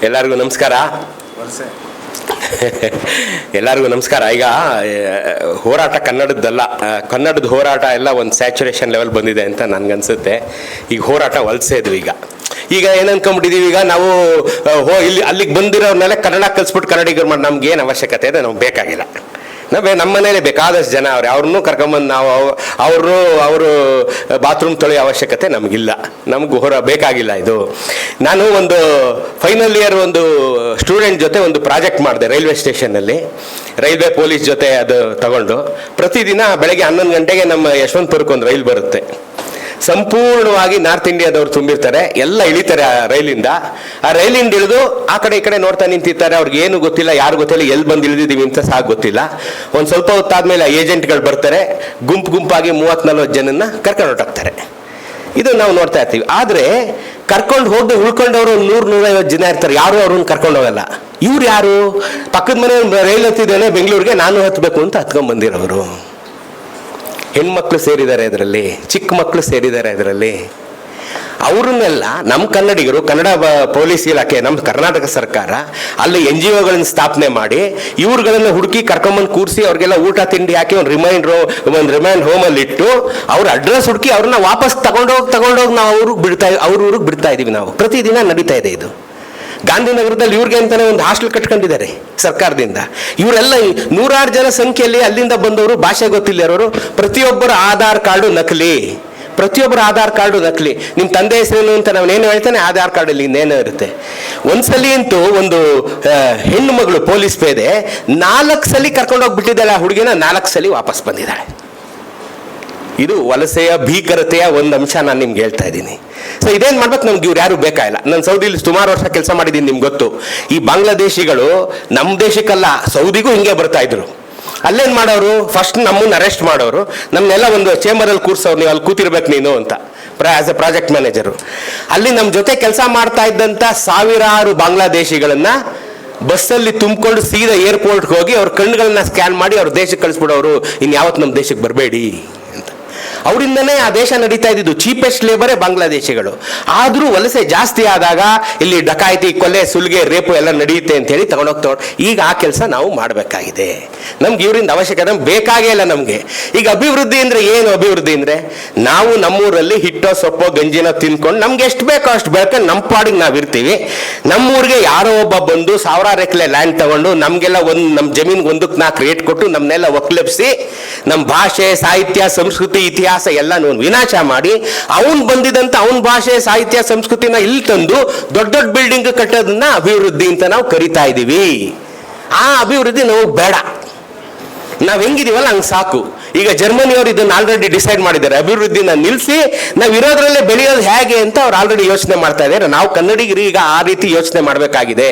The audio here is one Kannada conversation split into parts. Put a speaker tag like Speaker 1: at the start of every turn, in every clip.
Speaker 1: ಎಲ್ಲರಿಗೂ ನಮಸ್ಕಾರ. ಎಲ್ಲರಿಗೂ ನಮಸ್ಕಾರ. ಈಗ ಹೋರಾಟ ಕನ್ನಡದ್ದಲ್ಲ, ಕನ್ನಡದ ಹೋರಾಟ ಎಲ್ಲ ಒಂದು ಸ್ಯಾಚುರೇಷನ್ ಲೆವೆಲ್ ಬಂದಿದೆ ಅಂತ ನನಗನ್ಸುತ್ತೆ. ಈಗ ಹೋರಾಟ ವಲಸೆದು ಈಗ ಏನು ಅನ್ಕೊಂಡ್ಬಿಟ್ಟಿದೀವಿ, ಈಗ ನಾವು ಇಲ್ಲಿ ಅಲ್ಲಿಗೆ ಬಂದಿರೋರ್ನೆಲ್ಲ ಕನ್ನಡ ಕಲಿಸ್ಬಿಟ್ಟು ಕನ್ನಡಿಗರು ಮಾಡಿ ನಮ್ಗೆ ಏನು ಅವಶ್ಯಕತೆ ಇದೆ, ನಮ್ಗೆ ಬೇಕಾಗಿಲ್ಲ. ನಮ್ಮ ಮನೇಲಿ ಬೇಕಾದಷ್ಟು ಜನ ಅವ್ರೆ, ಅವ್ರನ್ನೂ ಕರ್ಕೊಂಬಂದು ನಾವು ಅವರು ಬಾತ್ರೂಮ್ ತೊಳೆಯೋ ಅವಶ್ಯಕತೆ ನಮಗಿಲ್ಲ, ನಮಗೂ ಬೇಕಾಗಿಲ್ಲ. ಇದು ನಾನು ಒಂದು ಫೈನಲ್ ಇಯರ್ ಒಂದು ಸ್ಟೂಡೆಂಟ್ ಜೊತೆ ಒಂದು ಪ್ರಾಜೆಕ್ಟ್ ಮಾಡಿದೆ ರೈಲ್ವೆ ಸ್ಟೇಷನ್ನಲ್ಲಿ, ರೈಲ್ವೆ ಪೊಲೀಸ್ ಜೊತೆ ಅದು ತಗೊಂಡು. ಪ್ರತಿದಿನ ಬೆಳಗ್ಗೆ 11 ಗಂಟೆಗೆ ನಮ್ಮ ಯಶವಂತಪುರಕ್ಕೆ ಒಂದು ರೈಲ್ ಬರುತ್ತೆ. ಸಂಪೂರ್ಣವಾಗಿ ನಾರ್ತ್ ಇಂಡಿಯಾದವ್ರು ತುಂಬಿರ್ತಾರೆ, ಎಲ್ಲ ಇಳಿತಾರೆ ಆ ರೈಲಿಂದ. ಆ ರೈಲಿಂದ ಇಳಿದು ಆ ಕಡೆ ಈ ಕಡೆ ನೋಡ್ತಾ ನಿಂತಿರ್ತಾರೆ. ಅವ್ರಿಗೆ ಏನು ಗೊತ್ತಿಲ್ಲ, ಯಾರು ಗೊತ್ತಿಲ್ಲ, ಎಲ್ಲಿ ಬಂದು ಇಳಿದಿದ್ದೀವಿ ಅಂತ ಸಹ ಗೊತ್ತಿಲ್ಲ. ಒಂದು ಸ್ವಲ್ಪ ಹೊತ್ತಾದ್ಮೇಲೆ ಏಜೆಂಟ್ಗಳು ಬರ್ತಾರೆ, ಗುಂಪಾಗಿ 30-40 ಜನನ್ನ ಕರ್ಕೊಂಡು ಹೊರಟಾಗ್ತಾರೆ. ಇದು ನಾವು ನೋಡ್ತಾ ಇರ್ತೀವಿ. ಆದರೆ ಕರ್ಕೊಂಡು ಹೋಗಿ ಉಳ್ಕೊಂಡವರು 100-150 ಜನ ಇರ್ತಾರೆ, ಯಾರು ಅವ್ರನ್ನ ಕರ್ಕೊಂಡು ಹೋಗಲ್ಲ. ಇವ್ರು ಯಾರು? ಪಕ್ಕದ ಮನೆ ರೈಲ್ ಹತ್ತಿದ್ದೇನೆ ಬೆಂಗಳೂರಿಗೆ, ನಾನು ಹತ್ತಬೇಕು ಅಂತ ಹತ್ಕೊಂಡ್ ಬಂದಿರೋರು. ಹೆಣ್ಮಕ್ಳು ಸೇರಿದ್ದಾರೆ ಅದರಲ್ಲಿ, ಚಿಕ್ಕ ಮಕ್ಕಳು ಸೇರಿದ್ದಾರೆ ಅದರಲ್ಲಿ. ಅವ್ರನ್ನೆಲ್ಲ ನಮ್ಮ ಕನ್ನಡಿಗರು, ಕನ್ನಡ ಪೊಲೀಸ್ ಇಲಾಖೆ, ನಮ್ಮ ಕರ್ನಾಟಕ ಸರ್ಕಾರ ಅಲ್ಲಿ NGOಗಳನ್ನ ಸ್ಥಾಪನೆ ಮಾಡಿ ಇವ್ರುಗಳನ್ನ ಹುಡುಕಿ ಕರ್ಕೊಂಬಂದು ಕೂರಿಸಿ ಅವ್ರಿಗೆಲ್ಲ ಊಟ ತಿಂಡಿ ಹಾಕಿ ಒಂದು ರಿಮೈಂಡ್ ಹೋಮಲ್ಲಿ ಇಟ್ಟು ಅವ್ರ ಅಡ್ರೆಸ್ ಹುಡುಕಿ ಅವ್ರನ್ನ ವಾಪಸ್ ತಗೊಂಡೋಗಿ ನಾವು ಅವ್ರ ಊರಿಗೆ ಬಿಡ್ತಾ ಇದೀವಿ. ನಾವು ಪ್ರತಿದಿನ ನಡೀತಾ ಇದೆ ಇದು. ಗಾಂಧಿನಗರದಲ್ಲಿ ಇವ್ರಿಗೆ ಅಂತಾನೆ ಒಂದು ಹಾಸ್ಟೆಲ್ ಕಟ್ಕೊಂಡಿದ್ದಾರೆ ಸರ್ಕಾರದಿಂದ. ಇವರೆಲ್ಲ 100 ಜನ ಸಂಖ್ಯೆಯಲ್ಲಿ ಅಲ್ಲಿಂದ ಬಂದವರು, ಭಾಷೆ ಗೊತ್ತಿಲ್ಲರೋರು. ಪ್ರತಿಯೊಬ್ಬರ ಆಧಾರ್ ಕಾರ್ಡು ನಕಲಿ, ಪ್ರತಿಯೊಬ್ಬರ ಆಧಾರ್ ಕಾರ್ಡು ನಕಲಿ. ನಿಮ್ಮ ತಂದೆ ಹೆಸರೇನು ಅಂತ ನಾವೇನು ಹೇಳ್ತಾನೆ ಆಧಾರ್ ಕಾರ್ಡಲ್ಲಿ ಇನ್ನೇನೋ ಇರುತ್ತೆ. ಒಂದ್ಸಲಿ ಅಂತೂ ಒಂದು ಹೆಣ್ಣು ಮಗಳು ಪೊಲೀಸ್ ಪೇದೆ 4 ಸಲ ಕರ್ಕೊಂಡೋಗ್ಬಿಟ್ಟಿದ್ದಾಳೆ ಆ ಹುಡುಗಿನ, 4 ಸಲ ವಾಪಸ್ ಬಂದಿದ್ದಾಳೆ. ಇದು ವಲಸೆಯ ಭೀಕರತೆಯ ಒಂದು ಅಂಶ ನಾನು ನಿಮ್ಗೆ ಹೇಳ್ತಾ ಇದ್ದೀನಿ. ಸೊ ಇದೇನು ಮಾಡ್ಬೇಕು, ನಮ್ಗೆ ಇವ್ರು ಯಾರು ಬೇಕಾಗಿಲ್ಲ. ನಾನು ಸೌದಿಲಿ ಸುಮಾರು ವರ್ಷ ಕೆಲಸ ಮಾಡಿದ್ದೀನಿ, ನಿಮ್ಗೆ ಗೊತ್ತು. ಈ ಬಾಂಗ್ಲಾದೇಶಿಗಳು ನಮ್ಮ ದೇಶಕ್ಕಲ್ಲ, ಸೌದಿಗೂ ಹಿಂಗೆ ಬರ್ತಾ ಇದ್ರು. ಅಲ್ಲೇನು ಮಾಡೋರು, ಫಸ್ಟ್ ನಮ್ಮನ್ನು ಅರೆಸ್ಟ್ ಮಾಡೋರು, ನಮ್ಮನ್ನೆಲ್ಲ ಒಂದು ಚೇಂಬರಲ್ಲಿ ಕೂರ್ಸೋರು, ನೀವು ಅಲ್ಲಿ ಕೂತಿರ್ಬೇಕು ನೀನು ಅಂತ, ಆಸ್ ಎ ಪ್ರಾಜೆಕ್ಟ್ ಮ್ಯಾನೇಜರು. ಅಲ್ಲಿ ನಮ್ಮ ಜೊತೆ ಕೆಲಸ ಮಾಡ್ತಾ ಇದ್ದಂಥ ಸಾವಿರಾರು ಬಾಂಗ್ಲಾದೇಶಿಗಳನ್ನ ಬಸ್ಸಲ್ಲಿ ತುಂಬಿಕೊಂಡು ಸೀದಾ ಏರ್ಪೋರ್ಟ್ಗೆ ಹೋಗಿ ಅವ್ರ ಕಣ್ಣುಗಳನ್ನ ಸ್ಕ್ಯಾನ್ ಮಾಡಿ ಅವ್ರ ದೇಶಕ್ಕೆ ಕಳಿಸ್ಬಿಡೋರು. ಇನ್ಯಾವತ್ತು ನಮ್ಮ ದೇಶಕ್ಕೆ ಬರಬೇಡಿ ಅಂತ. ಅವರಿಂದನೇ ಆ ದೇಶ ನಡೀತಾ ಇದ್ದಿದ್ದು. ಚೀಪೆಸ್ಟ್ ಲೇಬರೇ ಬಾಂಗ್ಲಾದೇಶಿಗಳು. ಆದರೂ ವಲಸೆ ಜಾಸ್ತಿ ಆದಾಗ ಇಲ್ಲಿ ಡಕಾಯಿತಿ, ಕೊಲೆ, ಸುಲಿಗೆ, ರೇಪು ಎಲ್ಲ ನಡೆಯುತ್ತೆ ಅಂತ ಹೇಳಿ ತಗೊಂಡೋಗ್ತಾ. ಈಗ ಆ ಕೆಲಸ ನಾವು ಮಾಡಬೇಕಾಗಿದೆ. ನಮ್ಗೆ ಇವರಿಂದ ಅವಶ್ಯಕತೆ ಬೇಕಾಗೇ ಇಲ್ಲ ನಮಗೆ. ಈಗ ಅಭಿವೃದ್ಧಿ ಅಂದರೆ ಏನು? ಅಭಿವೃದ್ಧಿ ಅಂದರೆ ನಾವು ನಮ್ಮೂರಲ್ಲಿ ಹಿಟ್ಟೋ ಸೊಪ್ಪೋ ಗಂಜಿನೋ ತಿನ್ಕೊಂಡು ನಮ್ಗೆ ಎಷ್ಟು ಬೇಕೋ ಅಷ್ಟು ಬೆಳ್ಕೊಂಡು ನಮ್ಮ ಪಾಡಿಗೆ ನಾವು ಇರ್ತೀವಿ. ನಮ್ಮೂರಿಗೆ ಯಾರೋ ಒಬ್ಬ ಬಂದು 1000 ಎಕರೆ ಲ್ಯಾಂಡ್ ತಗೊಂಡು ನಮಗೆಲ್ಲ ನಮ್ಮ ಜಮೀನಿಗೆ 1-4 ರೇಟ್ ಕೊಟ್ಟು ನಮ್ಮನ್ನೆಲ್ಲ ಒಕ್ಕಲೆಬ್ಸಿ ನಮ್ಮ ಭಾಷೆ, ಸಾಹಿತ್ಯ, ಸಂಸ್ಕೃತಿ, ಇತಿಹಾಸ ಎಲ್ಲ ವಿನಾಶ ಮಾಡಿ ಅವನ್ ಬಂದಿದಂತ ಅವನ ಭಾಷೆ, ಸಾಹಿತ್ಯ, ಸಂಸ್ಕೃತಿನ ಇಲ್ಲಿ ತಂದು ದೊಡ್ಡ ಬಿಲ್ಡಿಂಗ್ ಕಟ್ಟೋದನ್ನ ಅಭಿವೃದ್ಧಿ ಅಂತ ನಾವು ಕರಿತಾ ಇದೀವಿ. ಆ ಅಭಿವೃದ್ಧಿ ನಾವು ಬೇಡ. ನಾವ್ ಹೆಂಗಿದೀವಲ್ಲ ಹಂಗೆ ಸಾಕು. ಈಗ ಜರ್ಮನಿಯವರು ಇದನ್ನ ಆಲ್ರೆಡಿ ಡಿಸೈಡ್ ಮಾಡಿದ್ದಾರೆ, ಅಭಿವೃದ್ಧಿನ ನಿಲ್ಲಿಸಿ ನಾವು ಇರೋದ್ರಲ್ಲೇ ಬೆಳೆಯೋದು ಹೇಗೆ ಅಂತ ಅವ್ರು ಆಲ್ರೆಡಿ ಯೋಚನೆ ಮಾಡ್ತಾ ಇದ್ದಾರೆ. ನಾವು ಕನ್ನಡಿಗರು ಈಗ ಆ ರೀತಿ ಯೋಚನೆ ಮಾಡಬೇಕಾಗಿದೆ.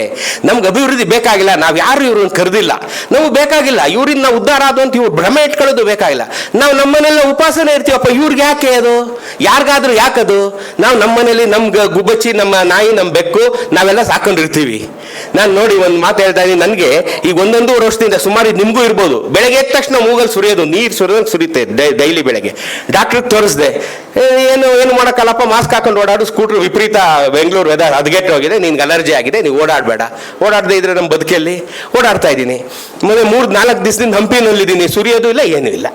Speaker 1: ನಮ್ಗೆ ಅಭಿವೃದ್ಧಿ ಬೇಕಾಗಿಲ್ಲ, ನಾವು ಯಾರು ಇವ್ರನ್ನ ಕರೆದಿಲ್ಲ, ನಮ್ಗೆ ಬೇಕಾಗಿಲ್ಲ. ಇವ್ರಿಂದ ನಾವು ಉದ್ಧಾರ ಆದ ಅಂತ ಇವ್ರು ಭ್ರಮೆ ಇಟ್ಕೊಳ್ಳೋದು ಬೇಕಾಗಿಲ್ಲ. ನಾವು ನಮ್ಮನೆಲ್ಲ ಉಪಾಸನೆ ಇರ್ತೀವಪ್ಪ, ಇವ್ರಿಗೆ ಯಾಕೆ ಅದು? ಯಾರಿಗಾದ್ರೂ ಯಾಕದು? ನಾವು ನಮ್ಮನೇಲಿ ನಮ್ಗೆ ಗುಬ್ಬಚ್ಚಿ, ನಮ್ಮ ನಾಯಿ, ನಮ್ಮ ಬೆಕ್ಕು ನಾವೆಲ್ಲ ಸಾಕೊಂಡಿರ್ತೀವಿ. ನಾನು ನೋಡಿ ಒಂದು ಮಾತು ಹೇಳ್ತಾ ಇದ್ದೀನಿ, ನನಗೆ ಈಗ 1-1.5 ವರ್ಷದಿಂದ ಸುಮಾರು ನಿಮಗೂ ಇರ್ಬೋದು, ಬೆಳಗ್ಗೆ ಎದ್ದ ತಕ್ಷಣ ಮೂಗಲ್ಲಿ ಸುರಿಯೋದು, ನೀರು ಸುರಿಯುತ್ತೆ ಡೈಲಿ ಬೆಳಗ್ಗೆ. ಡಾಕ್ಟ್ರಿಗೆ ತೋರಿಸ್ದೆ, ಏನು ಮಾಡೋಕ್ಕಲ್ಲಪ್ಪ, ಮಾಸ್ಕ್ ಹಾಕೊಂಡು ಓಡಾಡು, ಸ್ಕೂಟ್ರ್ ವಿಪರೀತ ಬೆಂಗಳೂರು ವೆದರ್ ಹದಗೆಟ್ಟು ಹೋಗಿದೆ, ನಿನ್ಗೆ ಅಲರ್ಜಿ ಆಗಿದೆ, ನೀವು ಓಡಾಡಬೇಡ. ಓಡಾಡದೇ ಇದ್ರೆ ನಮ್ಮ ಬದುಕಲ್ಲಿ ಓಡಾಡ್ತಾ ಇದ್ದೀನಿ. ಮತ್ತೆ 3-4 ದಿವಸದಿಂದ ಹಂಪಿನಲ್ಲಿದ್ದೀನಿ, ಸುರಿಯೋದು ಇಲ್ಲ, ಏನೂ ಇಲ್ಲ,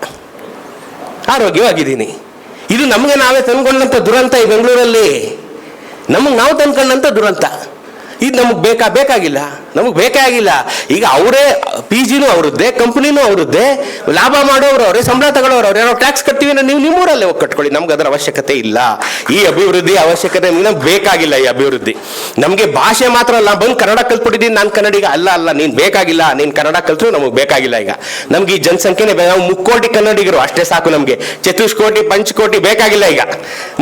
Speaker 1: ಆರೋಗ್ಯವಾಗಿದ್ದೀನಿ. ಇದು ನಮಗೆ ನಾವೇ ತಂದ್ಕೊಂಡಂಥ ದುರಂತ. ಈ ಬೆಂಗಳೂರಲ್ಲಿ ನಮಗೆ ನಾವು ತಂದ್ಕೊಂಡಂಥ ದುರಂತ. ಇದು ನಮಗೆ ಬೇಕಾಗಿಲ್ಲ, ನಮಗೆ ಬೇಕಾಗಿಲ್ಲ. ಈಗ ಅವರೇ PGನೂ ಅವ್ರದ್ದೇ, ಕಂಪ್ನಿನೂ ಅವ್ರದ್ದೇ, ಲಾಭ ಮಾಡೋರು ಅವರೇ, ಸಂಬಳ ತಗೊಳ್ಳೋರು ಅವ್ರು. ಏನೋ ಟ್ಯಾಕ್ಸ್ ಕಟ್ತೀವಿ ಅಂದ್ರೆ ನೀವು ನಿಮ್ಮೂರಲ್ಲೇ ಹೋಗಿ ಕಟ್ಕೊಳ್ಳಿ, ನಮ್ಗೆ ಅದರ ಅವಶ್ಯಕತೆ ಇಲ್ಲ. ಈ ಅಭಿವೃದ್ಧಿ ಅವಶ್ಯಕತೆ ನಮ್ಗೆ ಬೇಕಾಗಿಲ್ಲ. ಈ ಅಭಿವೃದ್ಧಿ ನಮಗೆ ಭಾಷೆ ಮಾತ್ರ ಅಲ್ಲ, ಬಂದು ಕನ್ನಡ ಕಲ್ತ್ಬಿಟ್ಟಿದ್ದೀನಿ ನಾನು ಕನ್ನಡಿಗ ಅಲ್ಲ, ನೀನು ಬೇಕಾಗಿಲ್ಲ, ನೀನು ಕನ್ನಡ ಕಲ್ತರು ನಮಗೆ ಬೇಕಾಗಿಲ್ಲ. ಈಗ ನಮ್ಗೆ ಈ ಜನಸಂಖ್ಯೆನೇ ನಾವು 3 ಕೋಟಿ ಕನ್ನಡಿಗರು ಅಷ್ಟೇ ಸಾಕು. ನಮಗೆ 4 ಕೋಟಿ 5 ಕೋಟಿ ಬೇಕಾಗಿಲ್ಲ. ಈಗ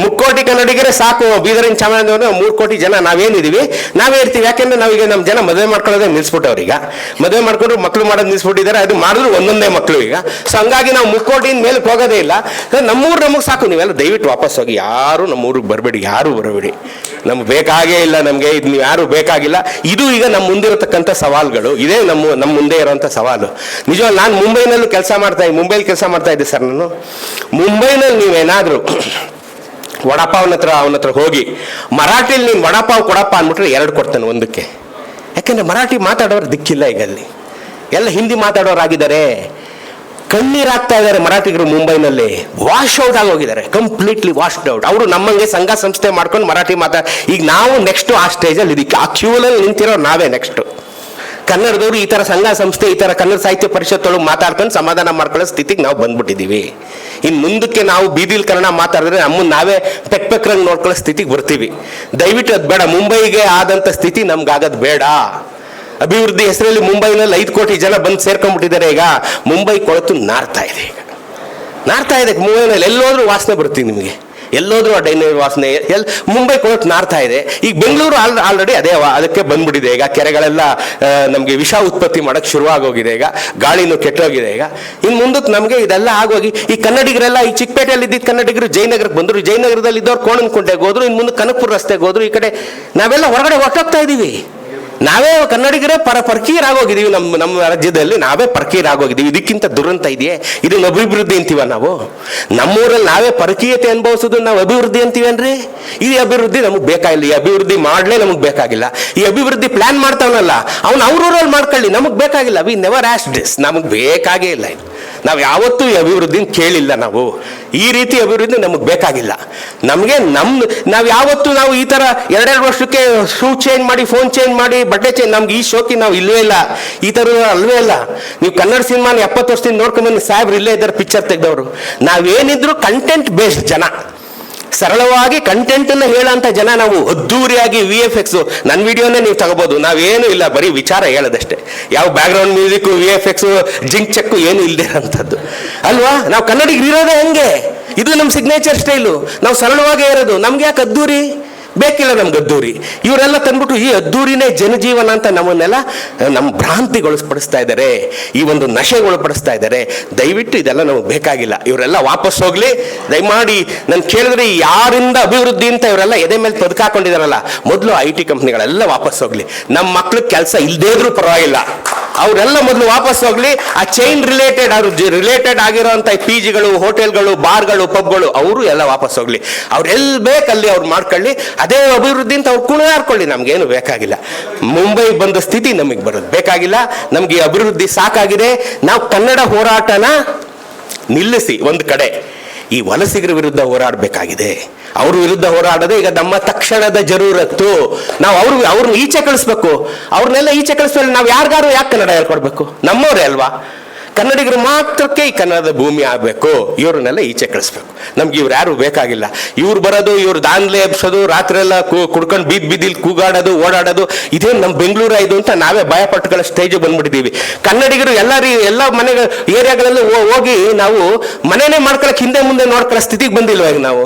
Speaker 1: 3 ಕೋಟಿ ಕನ್ನಡಿಗರೇ ಸಾಕು. ಬೀದರಿನ ಚಾಮರಾಜನಗರ 3 ಕೋಟಿ ಜನ ನಾವೇನಿದೀವಿ, ನಾವೇ ಇರ್ತೀವಿ. ಯಾಕೆಂದ್ರೆ ನಾವೀಗ ನಮ್ಮ ಜನ ಮದುವೆ ಮಾಡ್ಕೊಳ್ಳೋದೇ ನಿಲ್ಸ್ಬಿಟ್ಟವ್ರು. ಈಗ ಮದುವೆ ಮಾಡ್ಕೊಂಡ್ರು ಮಕ್ಳು ಮಾಡೋದು ನಿಲ್ಸ್ಬಿಟ್ಟಿದ್ದಾರೆ. ಅದು ಮಾಡಿದ್ರು ಒಂದೊಂದೇ ಮಕ್ಕಳು ಈಗ. ಸೊ ಹಂಗಾಗಿ ನಾವು 3 ಕೋಟಿಯಿಂದ ಮೇಲೆ ಹೋಗೋದೇ ಇಲ್ಲ. ನಮ್ಮೂರು ನಮಗೆ ಸಾಕು. ನೀವೆಲ್ಲ ದಯವಿಟ್ಟು ವಾಪಸ್ ಹೋಗಿ, ಯಾರು ನಮ್ಮೂರಿಗೆ ಬರಬೇಡಿ, ಯಾರು ಬರಬೇಡಿ. ನಮ್ಗೆ ಬೇಕಾಗೇ ಇಲ್ಲ. ನಮಗೆ ಇದು ನೀವು ಯಾರು ಬೇಕಾಗಿಲ್ಲ. ಇದು ಈಗ ನಮ್ಮ ಮುಂದಿರತಕ್ಕಂಥ ಸವಾಲುಗಳು. ಇದೇ ನಮ್ಮ ಮುಂದೆ ಇರೋಂಥ ಸವಾಲು. ನಿಜವಾಗಿ ನಾನು ಮುಂಬೈಲಿ ಕೆಲಸ ಮಾಡ್ತಾ ಇದ್ದೆ ಸರ್. ನಾನು ಮುಂಬೈನಲ್ಲಿ ನೀವೇನಾದರೂ ವಡಾಪಾವ್ನ ಹತ್ರ ಹೋಗಿ ಮರಾಠಿಲಿ ನೀನು ವಡಾಪಾವ್ ಕೊಡಪ್ಪ ಅಂದ್ಬಿಟ್ರೆ 2 ಕೊಡ್ತಾನೆ ಒಂದಕ್ಕೆ. ಯಾಕೆಂದರೆ ಮರಾಠಿ ಮಾತಾಡೋರು ದಿಕ್ಕಿಲ್ಲ ಈಗ ಅಲ್ಲಿ, ಎಲ್ಲ ಹಿಂದಿ ಮಾತಾಡೋರಾಗಿದ್ದಾರೆ. ಕಣ್ಣೀರಾಗ್ತಾ ಇದ್ದಾರೆ ಮರಾಠಿಗರು ಮುಂಬೈನಲ್ಲಿ, ವಾಶ್ ಔಟ್ ಆಗೋಗಿದ್ದಾರೆ, ಕಂಪ್ಲೀಟ್ಲಿ ವಾಶ್ಡ್ ಔಟ್. ಅವರು ನಮ್ಮಂಗೆ ಸಂಘ ಸಂಸ್ಥೆ ಮಾಡ್ಕೊಂಡು ಮರಾಠಿ ಈಗ ನಾವು ನೆಕ್ಸ್ಟ್ ಆ ಸ್ಟೇಜಲ್ಲಿ ಇದಕ್ಕೆ ಆ ಕ್ಯೂಲಲ್ಲಿ ನಿಂತಿರೋ ನಾವೇ ನೆಕ್ಸ್ಟ್. ಕನ್ನಡದವರು ಈ ಥರ ಸಂಘ ಸಂಸ್ಥೆ, ಈ ಥರ ಕನ್ನಡ ಸಾಹಿತ್ಯ ಪರಿಷತ್ತೊಳಗೆ ಮಾತಾಡ್ಕೊಂಡು ಸಮಾಧಾನ ಮಾಡ್ಕೊಳ್ಳೋ ಸ್ಥಿತಿಗೆ ನಾವು ಬಂದ್ಬಿಟ್ಟಿದ್ದೀವಿ. ಇನ್ನು ಮುಂದಕ್ಕೆ ನಾವು ಬೀದಿಲ್ ಕನ್ನಡ ಮಾತಾಡಿದ್ರೆ ನಮ್ಮನ್ನು ನಾವೇ ಪೆಕ್ರಂಗೆ ನೋಡ್ಕೊಳ್ಳೋ ಸ್ಥಿತಿಗೆ ಬರ್ತೀವಿ. ದಯವಿಟ್ಟು ಅದು ಬೇಡ. ಮುಂಬೈಗೆ ಆದಂಥ ಸ್ಥಿತಿ ನಮ್ಗಾಗೋದು ಬೇಡ. ಅಭಿವೃದ್ಧಿ ಹೆಸರಲ್ಲಿ ಮುಂಬೈನಲ್ಲಿ 5 ಕೋಟಿ ಜನ ಬಂದು ಸೇರ್ಕೊಂಡ್ಬಿಟ್ಟಿದ್ದಾರೆ. ಈಗ ಮುಂಬೈ ಕೊಳತು ನಾರ್ತಾ ಇದೆ, ಈಗ ನಾರ್ತಾ ಇದೆ ಮುಂಬೈನಲ್ಲಿ. ಎಲ್ಲೋದ್ರೂ ವಾಸನೆ ಬರ್ತೀವಿ ನಿಮಗೆ, ಎಲ್ಲೋದ್ರೂ ಆ ಡೈನೇರ್ ವಾಸನೆ, ಮುಂಬೈ ಕೊಳತು ನಾರ್ತಾ ಇದೆ. ಈಗ ಬೆಂಗಳೂರು ಆಲ್ರೆಡಿ ಅದಕ್ಕೆ ಬಂದ್ಬಿಟ್ಟಿದೆ. ಈಗ ಕೆರೆಗಳೆಲ್ಲ ನಮಗೆ ವಿಷ ಉತ್ಪತ್ತಿ ಮಾಡೋಕ್ಕೆ ಶುರುವಾಗೋಗಿದೆ. ಈಗ ಗಾಳಿನೂ ಕೆಟ್ಟೋಗಿದೆ. ಈಗ ಇನ್ನು ಮುಂದಕ್ಕೆ ನಮಗೆ ಇದೆಲ್ಲ ಆಗೋಗಿ ಈ ಕನ್ನಡಿಗರೆಲ್ಲ ಈ ಚಿಕ್ಕಪೇಟೆಯಲ್ಲಿ ಇದ್ದಿದ್ದು ಕನ್ನಡಿಗರು ಜಯನಗರಕ್ಕೆ ಬಂದರು, ಜಯನಗರದಲ್ಲಿ ಇದ್ದವ್ರು ಕೋಣನಕುಂಟೆಗೆ ಹೋದ್ರು, ಇನ್ನು ಮುಂದೆ ಕನಕಪುರ ರಸ್ತೆಗೆ ಹೋದ್ರು. ಈ ಕಡೆ ನಾವೆಲ್ಲ ಹೊರಗಡೆ ಹೊಟ್ಟೋಗ್ತಾ ಇದ್ದೀವಿ. ನಾವೇ ಕನ್ನಡಿಗರೇ ಪರಕೀರಾಗೋಗಿದ್ದೀವಿ. ನಮ್ಮ ರಾಜ್ಯದಲ್ಲಿ ನಾವೇ ಪರಕೀರಾಗೋಗಿದ್ದೀವಿ. ಇದಕ್ಕಿಂತ ದುರಂತ ಇದೆಯೇ? ಇದನ್ನು ಅಭಿವೃದ್ಧಿ ಅಂತೀವ ನಾವು? ನಮ್ಮೂರಲ್ಲಿ ನಾವೇ ಪರಕೀಯತೆ ಅನುಭವಿಸೋದು ನಾವು ಅಭಿವೃದ್ಧಿ ಅಂತೀವೇನ್ರಿ? ಈ ಅಭಿವೃದ್ಧಿ ನಮಗೆ ಬೇಕಾಗಿಲ್ಲ. ಈ ಅಭಿವೃದ್ಧಿ ಮಾಡಲೇ ನಮಗೆ ಬೇಕಾಗಿಲ್ಲ. ಈ ಅಭಿವೃದ್ಧಿ ಪ್ಲಾನ್ ಮಾಡ್ತಾವನಲ್ಲ ಅವನು ಅವ್ರೂರಲ್ಲಿ ಮಾಡ್ಕೊಳ್ಳಿ, ನಮಗೆ ಬೇಕಾಗಿಲ್ಲ. ವಿ ನೆವರ್ ಆಸ್ಟ್ ದಿಸ್, ನಮಗೆ ಬೇಕಾಗೇ ಇಲ್ಲ. ನಾವು ಯಾವತ್ತೂ ಈ ಅಭಿವೃದ್ಧಿನ ಕೇಳಿಲ್ಲ. ನಾವು ಈ ರೀತಿ ಅಭಿವೃದ್ಧಿ ನಮಗೆ ಬೇಕಾಗಿಲ್ಲ. ನಮಗೆ ನಾವು ಯಾವತ್ತೂ ನಾವು ಈ ಥರ 2 ವರ್ಷಕ್ಕೆ ಶೂ ಚೇಂಜ್ ಮಾಡಿ, ಫೋನ್ ಚೇಂಜ್ ಮಾಡಿ, ಬಟ್ಟೆ ಚೇಂಜ್, ನಮ್ಗೆ ಈ ಶೋಕಿ ನಾವು ಇಲ್ಲವೇ ಇಲ್ಲ. ಈ ಥರ ಅಲ್ವೇ ಇಲ್ಲ. ನೀವು ಕನ್ನಡ ಸಿನಿಮಾನ 70 ವರ್ಷದಿಂದ ನೋಡ್ಕೊಂಡ್ಬಂದು ಸಾಹೇಬ್ರು ಇಲ್ಲೇ ಇದ್ದಾರೆ ಪಿಕ್ಚರ್ ತೆಗೆದವರು. ನಾವೇನಿದ್ರು ಕಂಟೆಂಟ್ ಬೇಸ್ಡ್ ಜನ, ಸರಳವಾಗಿ ಕಂಟೆಂಟನ್ನು ಹೇಳೋಂಥ ಜನ ನಾವು. ಅದ್ದೂರಿಯಾಗಿ VFX ನನ್ನ ವಿಡಿಯೋನೇ ನೀವು ತಗೋಬೋದು. ನಾವೇನು ಇಲ್ಲ, ಬರೀ ವಿಚಾರ ಹೇಳೋದಷ್ಟೇ. ಯಾವ background music, VFX, zinc cheque ಏನು ಇಲ್ಲದೆ ಇರೋಂಥದ್ದು ಅಲ್ವಾ? ನಾವು ಕನ್ನಡಿಗರು ಇರೋದೇ ಹಂಗೆ. ಇದು ನಮ್ಮ ಸಿಗ್ನೇಚರ್ ಸ್ಟೈಲು. ನಾವು ಸರಳವಾಗೇ ಇರೋದು. ನಮ್ಗೆ ಯಾಕೆ ಅದ್ದೂರಿ ಬೇಕಿಲ್ಲ? ನಮ್ಗೆ ಅದ್ದೂರಿ. ಇವರೆಲ್ಲ ತಂದ್ಬಿಟ್ಟು ಈ ಅದ್ದೂರಿನೇ ಜನಜೀವನ ಅಂತ ನಮ್ಮನ್ನೆಲ್ಲ ನಮ್ಮ ಭ್ರಾಂತಿಗೊಳಿಸ್ಪಡಿಸ್ತಾ ಇದ್ದಾರೆ, ಈ ಒಂದು ನಶೆಗೊಳಪಡಿಸ್ತಾ ಇದ್ದಾರೆ. ದಯವಿಟ್ಟು ಇದೆಲ್ಲ ನಮಗೆ ಬೇಕಾಗಿಲ್ಲ. ಇವರೆಲ್ಲ ವಾಪಸ್ ಹೋಗ್ಲಿ ದಯಮಾಡಿ. ನಾನು ಕೇಳಿದ್ರೆ ಯಾರಿಂದ ಅಭಿವೃದ್ಧಿ ಅಂತ ಇವರೆಲ್ಲ ಎದೆ ಮೇಲೆ ಬದುಕಾಕೊಂಡಿದಾರಲ್ಲ, ಮೊದಲು IT ಕಂಪ್ನಿಗಳೆಲ್ಲ ವಾಪಸ್ ಹೋಗ್ಲಿ. ನಮ್ಮ ಮಕ್ಳಿಗೆ ಕೆಲಸ ಇಲ್ಲದೇ ಇದ್ರೂ ಪರವಾಗಿಲ್ಲ, ಅವರೆಲ್ಲ ಮೊದಲು ವಾಪಸ್ ಹೋಗ್ಲಿ. ಆ ಚೈನ್ ರಿಲೇಟೆಡ್ ಆಗಿರೋಂಥ PGಗಳು, ಹೋಟೆಲ್ಗಳು, ಬಾರ್ಗಳು, ಪಬ್ಗಳು ಅವರು ಎಲ್ಲ ವಾಪಸ್ ಹೋಗ್ಲಿ. ಅವ್ರೆಲ್ಲಿ ಬೇಕಲ್ಲಿ ಅವ್ರು ಮಾಡ್ಕೊಳ್ಳಿ. ಅದೇ ಅಭಿವೃದ್ಧಿ ಅಂತ ಅವ್ರು ಕುಣಿದಾಡ್ಕೊಳ್ಳಿ. ನಮ್ಗೇನು ಬೇಕಾಗಿಲ್ಲ. ಮುಂಬೈ ಬಂದ ಸ್ಥಿತಿ ನಮಗೆ ಬರೋದು ಬೇಕಾಗಿಲ್ಲ. ನಮ್ಗೆ ಅಭಿವೃದ್ಧಿ ಸಾಕಾಗಿದೆ. ನಾವು ಕನ್ನಡ ಹೋರಾಟನ ನಿಲ್ಲಿಸಿ ಒಂದು ಕಡೆ ಈ ವಲಸಿಗರ ವಿರುದ್ಧ ಹೋರಾಡಬೇಕಾಗಿದೆ. ಅವ್ರ ವಿರುದ್ಧ ಹೋರಾಡೋದೇ ಈಗ ನಮ್ಮ ತಕ್ಷಣದ ಜರೂರತ್ತು. ನಾವು ಅವ್ರನ್ನ ಈಚೆ ಕಳಿಸ್ಬೇಕು. ಅವ್ರನ್ನೆಲ್ಲ ಈಚೆ ಕಳಿಸ್ಮೇಲೆ ನಾವು ಯಾರಿಗಾರು ಯಾಕೆ ಕನ್ನಡ ಹೇಳ್ಕೊಡ್ಬೇಕು? ನಮ್ಮವರೇ ಅಲ್ವಾ? ಕನ್ನಡಿಗರು ಮಾತ್ರಕ್ಕೆ ಈ ಕನ್ನಡದ ಭೂಮಿ ಆಗಬೇಕು. ಇವ್ರನ್ನೆಲ್ಲ ಈಚೆ ಕಳಿಸ್ಬೇಕು. ನಮ್ಗೆ ಇವ್ರು ಯಾರು ಬೇಕಾಗಿಲ್ಲ. ಇವ್ರು ಬರೋದು, ಇವ್ರು ದಾನ್ಲೆ ಎಬ್ಸೋದು, ರಾತ್ರಿ ಎಲ್ಲ ಕುಡ್ಕೊಂಡು ಬೀದಿಲ್ ಕೂಗಾಡೋದು, ಓಡಾಡೋದು, ಇದೇ ನಮ್ಮ ಬೆಂಗಳೂರು ಇದು ಅಂತ ನಾವೇ ಭಯಪಟ್ಟುಗಳ ಸ್ಟೇಜ್ ಬಂದ್ಬಿಟ್ಟಿದ್ದೀವಿ. ಕನ್ನಡಿಗರು ಎಲ್ಲ ಮನೆಗಳ ಏರಿಯಾಗಳಲ್ಲೂ ಹೋಗಿ ನಾವು ಮನೆನೇ ಮಾಡ್ಕೊಳಕ್ಕೆ ಹಿಂದೆ ಮುಂದೆ ನೋಡ್ಕೊಳ್ಳೋ ಸ್ಥಿತಿಗೆ ಬಂದಿಲ್ವ ಈಗ ನಾವು?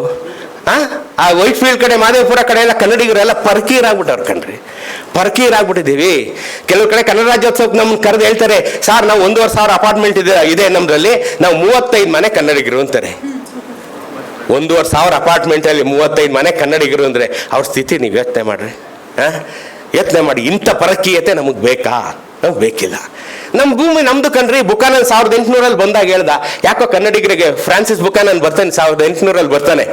Speaker 1: ಆ ವೈಟ್ ಫೀಲ್ಡ್ ಕಡೆ, ಮಾದೇವಪುರ ಕಡೆ ಎಲ್ಲ ಕನ್ನಡಿಗರೆಲ್ಲ ಪರಕೀರಾಗ್ಬಿಟ್ಟವ್ರು ಕಣ್ರಿ, ಪರಕೀರಾಗ್ಬಿಟ್ಟಿದ್ದೀವಿ. ಕೆಲವು ಕಡೆ ಕನ್ನಡ ರಾಜ್ಯೋತ್ಸವಕ್ಕೆ ನಮ್ಮನ್ನು ಕರೆದು ಹೇಳ್ತಾರೆ, ಸಾರ್ ನಾವು 1,500 ಅಪಾರ್ಟ್ಮೆಂಟ್ ಇದೆ ನಮ್ಮದ್ರಲ್ಲಿ, ನಾವು 35 ಮನೆ ಕನ್ನಡಿಗರು ಅಂತಾರೆ. 1,500 ಅಪಾರ್ಟ್ಮೆಂಟಲ್ಲಿ 35 ಮನೆ ಕನ್ನಡಿಗರು ಅಂದರೆ ಅವ್ರ ಸ್ಥಿತಿ ನೀವು ಯೋಚನೆ ಮಾಡ್ರಿ. ಯೋಚನೆ ಮಾಡಿ. ಇಂಥ ಪರಕೀಯತೆ ನಮಗೆ ಬೇಕಾ? ನಮ್ಗೆ ಬೇಕಿಲ್ಲ. ನಮ್ಮ ಭೂಮಿ ನಮ್ದು ಕಣ್ರಿ. ಬುಕಾನನ್ 1800 ಬಂದಾಗ ಹೇಳ್ದ, ಯಾಕೋ ಕನ್ನಡಿಗರಿಗೆ ಫ್ರಾನ್ಸಿಸ್ ಬುಕಾನನ್ ಬರ್ತಾನೆ, 1800 ಬರ್ತಾನೆ,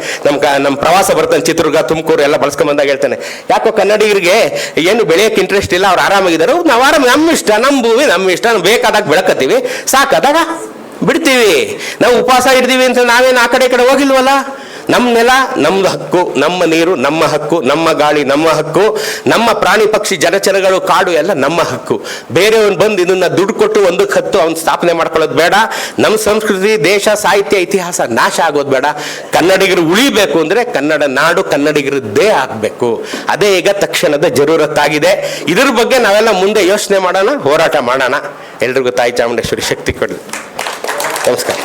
Speaker 1: ನಮ್ಮ ಪ್ರವಾಸ ಬರ್ತಾನೆ, ಚಿತ್ರದುರ್ಗ, ತುಮಕೂರು ಎಲ್ಲ ಬಳಸ್ಕೊಂಡ್ ಬಂದಾಗ ಹೇಳ್ತಾನೆ, ಯಾಕೋ ಕನ್ನಡಿಗರಿಗೆ ಏನು ಬೆಳೆಯೋಕೆ ಇಂಟ್ರೆಸ್ಟ್ ಇಲ್ಲ, ಅವ್ರು ಆರಾಮಾಗಿದ್ದಾರೆ, ನಾವು ಆರಾಮ, ನಮ್ಮ ಇಷ್ಟ, ನಮ್ಮ ಭೂಮಿ ನಮ್ಮ ಇಷ್ಟ, ನಾವು ಬೇಕಾದಾಗ ಬೆಳಕತ್ತೀವಿ, ಸಾಕಾದಾಗ ಬಿಡ್ತೀವಿ. ನಾವು ಉಪವಾಸ ಹಿಡ್ದೀವಿ ಅಂತ ನಾವೇನು ಆ ಕಡೆ ಹೋಗಿಲ್ವಲ್ಲ. ನಮ್ಮ ನೆಲ ನಮ್ದು ಹಕ್ಕು, ನಮ್ಮ ನೀರು ನಮ್ಮ ಹಕ್ಕು, ನಮ್ಮ ಗಾಳಿ ನಮ್ಮ ಹಕ್ಕು, ನಮ್ಮ ಪ್ರಾಣಿ ಪಕ್ಷಿ ಜಲಚರಗಳು, ಕಾಡು ಎಲ್ಲ ನಮ್ಮ ಹಕ್ಕು. ಬೇರೆಯವನು ಬಂದು ಇದನ್ನ ದುಡ್ಡು ಕೊಟ್ಟು ಒಂದಕ್ಕೆ ಹತ್ತು ಅವ್ನು ಸ್ಥಾಪನೆ ಮಾಡ್ಕೊಳ್ಳೋದು ಬೇಡ. ನಮ್ಮ ಸಂಸ್ಕೃತಿ, ದೇಶ, ಸಾಹಿತ್ಯ, ಇತಿಹಾಸ ನಾಶ ಆಗೋದು ಬೇಡ. ಕನ್ನಡಿಗರು ಉಳಿಬೇಕು ಅಂದರೆ ಕನ್ನಡ ನಾಡು ಕನ್ನಡಿಗರದ್ದೇ ಆಗಬೇಕು. ಅದೇ ಈಗ ತಕ್ಷಣದ ಜರೂರತ್ತಾಗಿದೆ. ಇದ್ರ ಬಗ್ಗೆ ನಾವೆಲ್ಲ ಮುಂದೆ ಯೋಚನೆ ಮಾಡೋಣ, ಹೋರಾಟ ಮಾಡೋಣ. ಎಲ್ರಿಗೂ ತಾಯಿ ಚಾಮುಂಡೇಶ್ವರಿ ಶಕ್ತಿ ಕೊಡಲಿ. ನಮಸ್ಕಾರ.